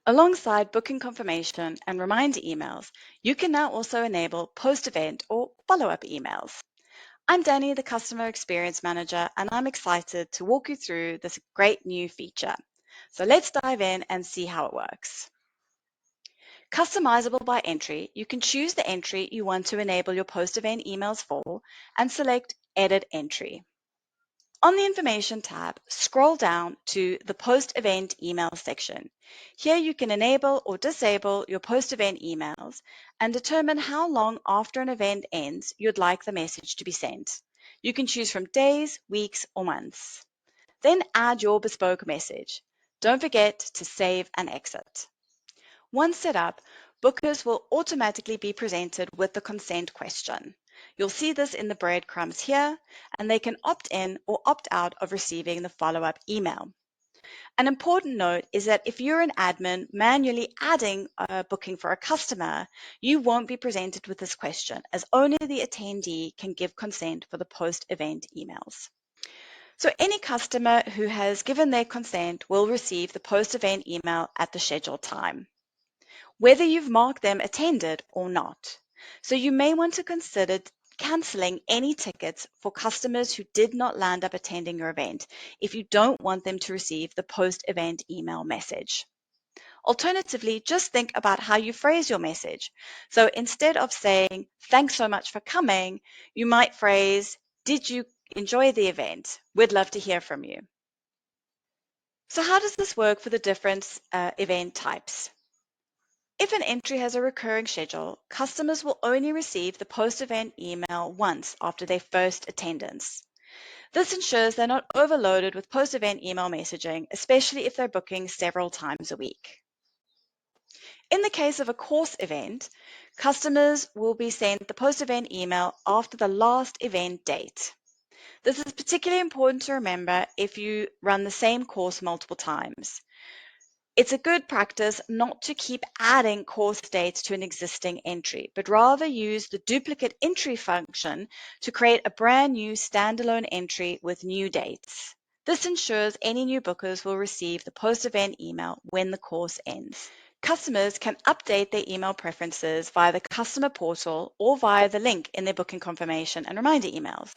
Alongside booking confirmation and reminder emails, you can now also enable post-event or follow-up emails. I'm Danny, the Customer Experience Manager, and I'm excited to walk you through this great new feature. So let's dive in and see how it works. Customizable by entry, you can choose the entry you want to enable your post-event emails for and select Edit Entry. On the Information tab, scroll down to the Post-Event Email section. Here you can enable or disable your post-event emails and determine how long after an event ends you'd like the message to be sent. You can choose from days, weeks, or months. Then add your bespoke message. Don't forget to save and exit. Once set up, bookers will automatically be presented with the consent question. You'll see this in the breadcrumbs here, and they can opt in or opt out of receiving the follow-up email. An important note is that if you're an admin manually adding a booking for a customer, you won't be presented with this question, as only the attendee can give consent for the post-event emails. So any customer who has given their consent will receive the post-event email at the scheduled time, whether you've marked them attended or not. So you may want to consider cancelling any tickets for customers who did not land up attending your event if you don't want them to receive the post-event email message. Alternatively, just think about how you phrase your message. So instead of saying, "Thanks so much for coming," you might phrase, "Did you enjoy the event? We'd love to hear from you." So how does this work for the different event types? If an entry has a recurring schedule, customers will only receive the post-event email once after their first attendance. This ensures they're not overloaded with post-event email messaging, especially if they're booking several times a week. In the case of a course event, customers will be sent the post-event email after the last event date. This is particularly important to remember if you run the same course multiple times. It's a good practice not to keep adding course dates to an existing entry, but rather use the duplicate entry function to create a brand new standalone entry with new dates. This ensures any new bookers will receive the post-event email when the course ends. Customers can update their email preferences via the customer portal or via the link in their booking confirmation and reminder emails.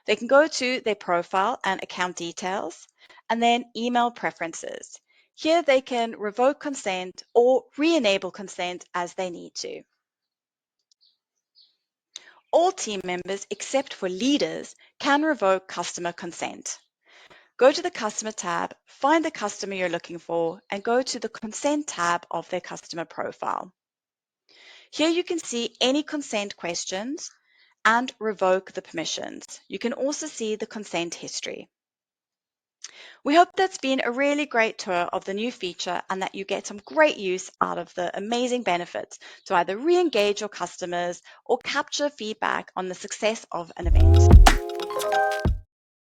They can go to their profile and account details and then email preferences. Here they can revoke consent or re-enable consent as they need to. All team members except for leaders can revoke customer consent. Go to the Customer tab, find the customer you're looking for, and go to the Consent tab of their customer profile. Here you can see any consent questions and revoke the permissions. You can also see the consent history. We hope that's been a really great tour of the new feature and that you get some great use out of the amazing benefits to either re-engage your customers or capture feedback on the success of an event.